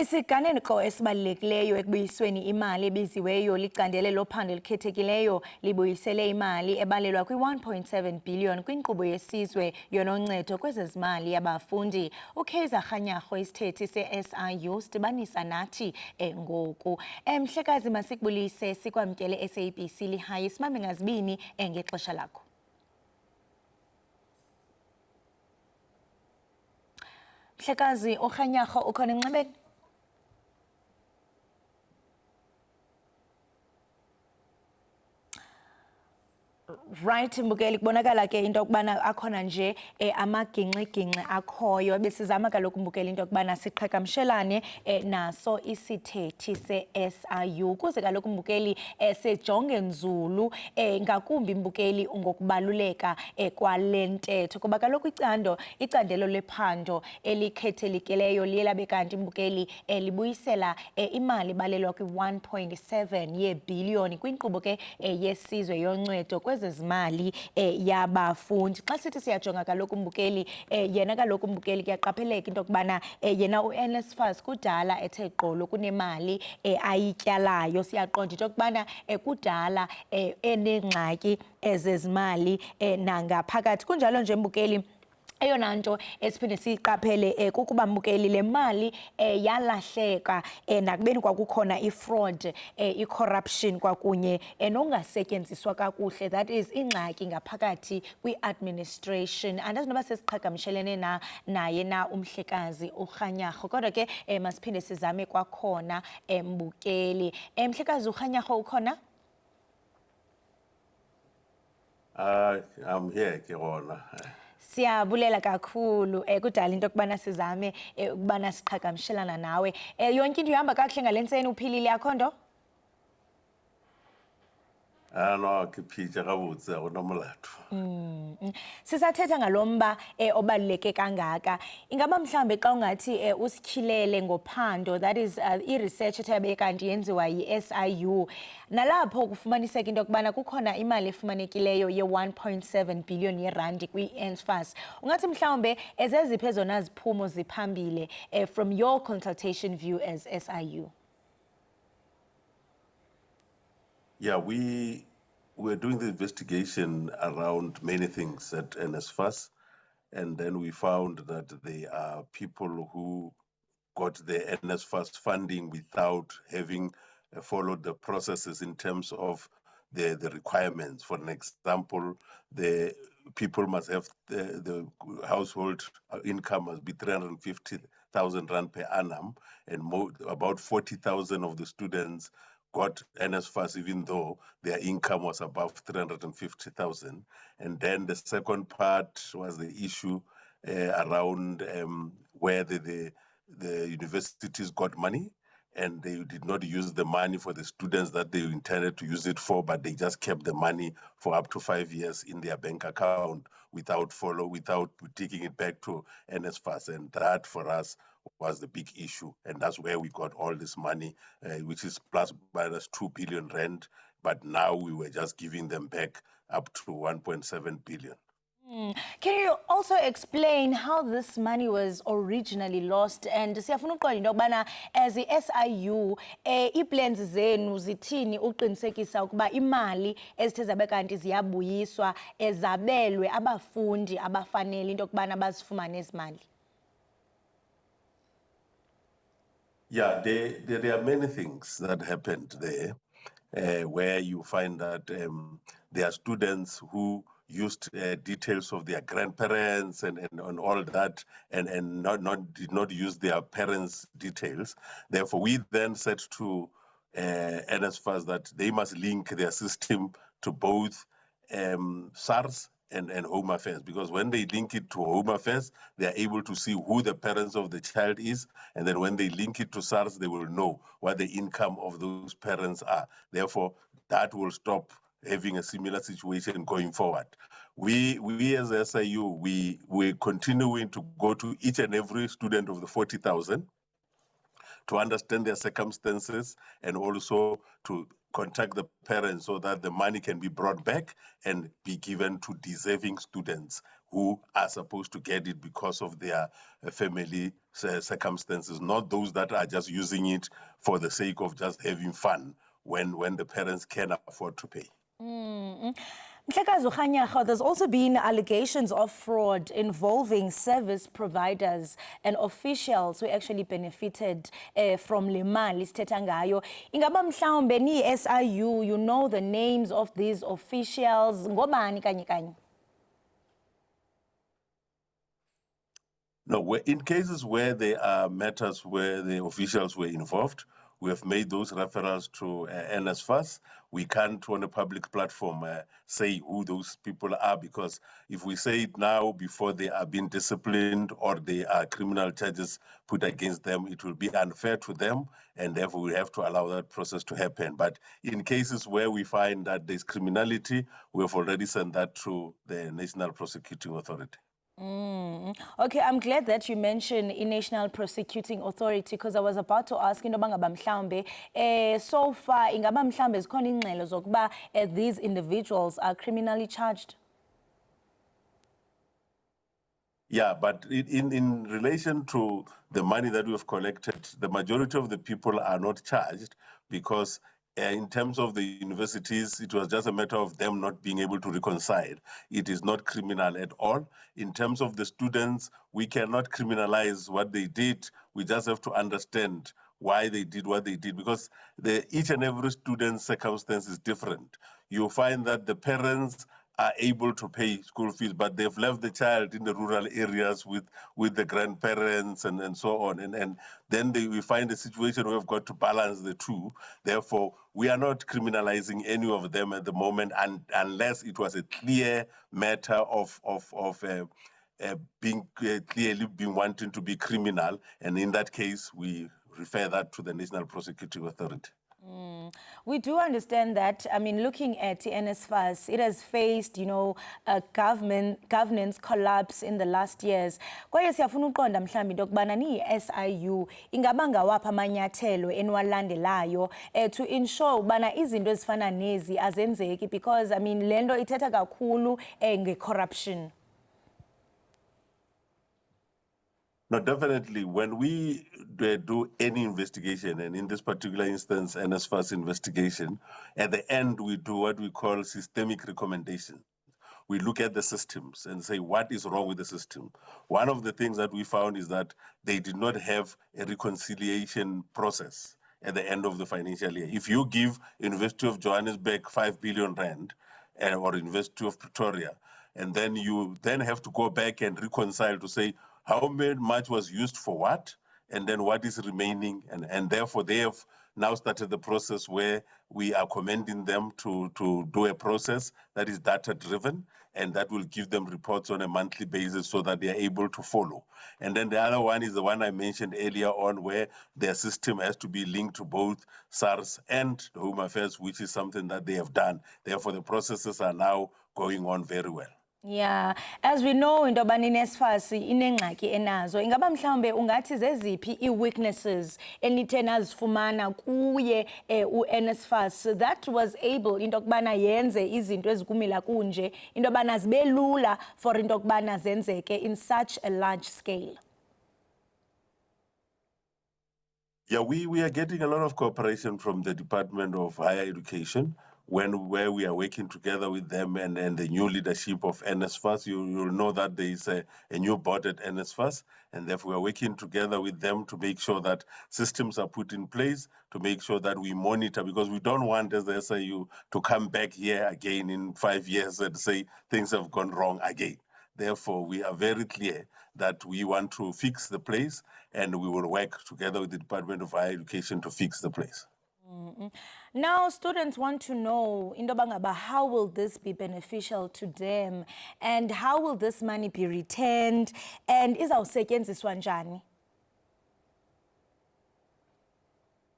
Isiganeko esibalulekileyo ekubuyisweni imali ebiziweyo licandelo lophando elikhethekileyo libuyisele imali ebalelwa kwi-1.7 billion kwinkqubo yesizwe yononcedo kwezezimali yabafundi. uKaiser Kganyago isithethi se-SIU sidibanisa nathi ngoku. Mhlekazi, masikubulise sikwamkele SABC Lehae, simame ngazibini ngexesha lakho. Mhlekazi uKganyago ukhona enxebeni? Right, mbukeli, kubonakala ke into yokubana akhona nje amagingxigingxi akhoyo. Besizama kaloku mbukeli into yokubana siqhagamshelane naso isithethi se-SIU ukuze kaloku mbukeli sijonge nzulu ngakumbi mbukeli ngokubaluleka kwale ntetho, kuba kaloku icandelo lephando elikhethelekileyo liye labe kanti mbukeli libuyisela imali ibalelwa kwi-1.7 yeebhiliyoni kwinkqubo ke yesizwe yoncedo kwezezimali yabafundi. Xa sithi siyajonga kaloku mbukeli yena kaloku mbukeli kuyaqapheleka into yokubana yena u-NSFAS kudala ethe gqolo kunemali ayityalayo. Siyaqonda into yokubana kudala enengxaki ezezimali nangaphakathi. Kunjalo nje mbukeli, eyona nto esiphinde siyiqaphele kukuba mbukeli le mali yalahleka nakubeni kwakukhona i-fraud, i-corruption kwakunye nongasetyenziswa kakuhle, that is ingxaki ngaphakathi kwi-administration. Andazi noba sesiqhagamshelene naye na umhlekazi uKganyago, kodwa ke masiphinde sizame kwakhona mbukeli. Mhlekazi uKganyago ukhona? I'm here ke gona. Siyabulela kakhulu kudala into yokubana sizame ukubana siqhagamshelana nawe. Yonke into ihamba kakuhle ngalentseni, uphilile akho nto? No, kiphitsha kabutse akunomlatho. Sisathetha ngalomba obaluleke kangaka, ingaba mhlambe xa ungathi usityhilele ngophando, that is i-research ethe kanti yenziwa yi-SIU, nalapho kufumaniseka into yokubana kukhona imali efumanekileyo ye-1.7 billion yerandi kwi-NSFAS. Ungathi mhlawumbe ezeziphi ezona ziphumo ziphambile from your consultation view as SIU? Yeah, we were doing the investigation around many things at NSFAS, and then we found that there are people who got the NSFAS funding without having followed the processes in terms of the requirements. For an example, the people must have the household income must be 350,000 rand per annum, and about 40,000 of the students got NSFAS even though their income was above 350,000. And then the second part was the issue around where the universities got money, and they did not use the money for the students that they intended to use it for, but they just kept the money for up to 5 years in their bank account without taking it back to NSFAS. And that for us was the big issue. And that's where we got all this money, which is plus minus 2 billion rand. But now we were just giving them back up to 1.7 billion. Can you also explain how this money was originally lost? And siyafuna uqonda into yokubana as i-SIU ii-plans zenu zithini uqinisekisa ukuba imali ezithe zabe kanti ziyabuyiswa zabelwe abafundi abafanele into yokubana bazifumane ezi mali? Yeah, there are many things that happened there where you find that there are students who used details of their grandparents and all that, and did not use their parents' details. Therefore, we then said to NSFAS that they must link their system to both SARS and Home Affairs, because when they link it to Home Affairs, they are able to see who the parents of the child is, and then when they link it to SARS, they will know what the income of those parents are. Therefore, that will stop having a similar situation going forward. We as SIU, we're continuing to go to each and every student of the 40,000 to understand their circumstances and also to contact the parents so that the money can be brought back and be given to deserving students who are supposed to get it because of their family circumstances, not those that are just using it for the sake of just having fun when the parents can afford to pay. Mhlekazi uRhanyarha, there's also been allegations of fraud involving service providers and officials who actually benefited from le mali sithetha ngayo. Ingaba mhlawumbe ni-SIU, you know the names of these officials, ngobani kanye kanye? No, in cases where there are matters where the officials were involved, we have made those referrals to NSFAS. We can't, on a public platform, say who those people are, because if we say it now before they are being disciplined or there are criminal charges put against them, it will be unfair to them, and therefore we have to allow that process to happen. But in cases where we find that there's criminality, we have already sent that to the National Prosecuting Authority. Okay, I'm glad that you mentioned the National Prosecuting Authority, because I was about to ask intoba ngaba mhlawumbe so far ingaba mhlawumbe zikhona ingxelo zokuba these individuals are criminally charged. Yeah, but in relation to the money that we have collected, the majority of the people are not charged because in terms of the universities, it was just a matter of them not being able to reconcile. It is not criminal at all. In terms of the students, we cannot criminalize what they did. We just have to understand why they did what they did, because each and every student's circumstance is different. You find that the parents are able to pay school fees, but they've left the child in the rural areas with the grandparents and so on. And then we find a situation where we've got to balance the two. Therefore, we are not criminalizing any of them at the moment, unless it was a clear matter of being clearly being wanting to be criminal. And in that case, we refer that to the National Prosecuting Authority. We do understand that, I mean, looking at the NSFAS, it has faced, you know, a governance collapse in the last years. Kwaye siyafuna uqonda mhlambi into yokubana ni-SIU ingaba ngawaphi amanyathelo eniwalandelayo to ensure ubana izinto ezifana nezi azenzeki, because, I mean, le nto ithetha kakhulu nge-corruption. No, definitely. When we do any investigation, and in this particular instance, NSFAS investigation, at the end, we do what we call systemic recommendation. We look at the systems and say, what is wrong with the system? One of the things that we found is that they did not have a reconciliation process at the end of the financial year. If you give University of Johannesburg 5 billion rand, or University of Pretoria, and then you then have to go back and reconcile to say, how much was used for what, and then what is remaining, and therefore they have now started the process where we are commending them to do a process that is data-driven, and that will give them reports on a monthly basis so that they are able to follow. And then the other one is the one I mentioned earlier on, where their system has to be linked to both SARS and the Home Affairs, which is something that they have done. Therefore, the processes are now going on very well. Yeah, as we know into yobana i-NSFAS inengxaki enazo, ingaba mhlawumbe ungathi zeziphi ii-weaknesses enithe nazifumana kuye u-NSFAS that was able into yokubana yenze izinto ezikumila kunje, into yobana zibe lula for into yokubana zenzeke in such a large scale? Yeah, we are getting a lot of cooperation from the Department of Higher Education, where we are working together with them and the new leadership of NSFAS. You'll know that there is a new board at NSFAS, and therefore we are working together with them to make sure that systems are put in place, to make sure that we monitor, because we don't want, as the SIU, to come back here again in 5 years and say things have gone wrong again. Therefore, we are very clear that we want to fix the place, and we will work together with the Department of Higher Education to fix the place. Now, students want to know, into yoba ngaba, how will this be beneficial to them, and how will this money be returned, and izawusetyenziswa njani?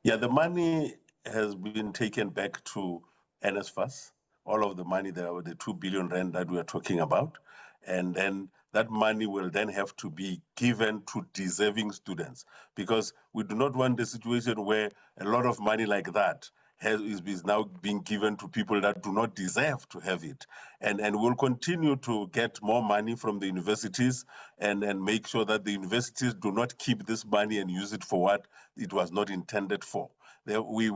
Yeah, the money has been taken back to NSFAS, all of the money, the 2 billion rand that we are talking about. And then that money will then have to be given to deserving students, because we do not want a situation where a lot of money like that is now being given to people that do not deserve to have it. And we'll continue to get more money from the universities and make sure that the universities do not keep this money and use it for what it was not intended for. We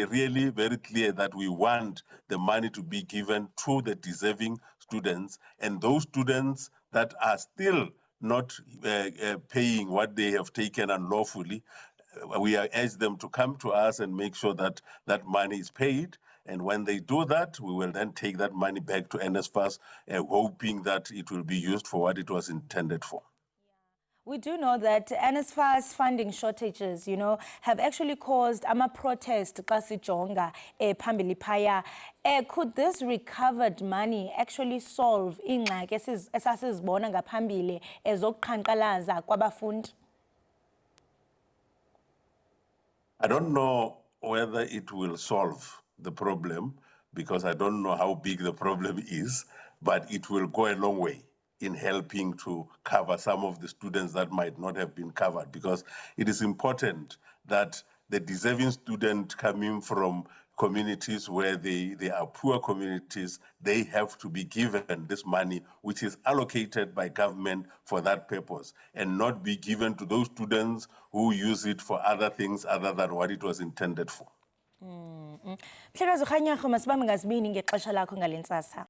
really very clear that we want the money to be given to the deserving students, and those students that are still not paying what they have taken unlawfully, we urge them to come to us and make sure that that money is paid. And when they do that, we will then take that money back to NSFAS, hoping that it will be used for what it was intended for. We do know that NSFAS funding shortages, have actually caused protest xa sijonga phambili phaya. Could this recovered money actually solve iingxaki esasizibona ngaphambili ezokuqhankqalaza kwabafundi? I don't know whether it will solve the problem, because I don't know how big the problem is, but it will go a long way in helping to cover some of the students that might not have been covered, because it is important that the deserving student coming from communities where they are poor communities, they have to be given this money, which is allocated by government for that purpose, and not be given to those students who use it for other things other than what it was intended for. Mhlekazi uRhanyarho, masibambe ngazibini ngexesha lakho ngale ntsasa.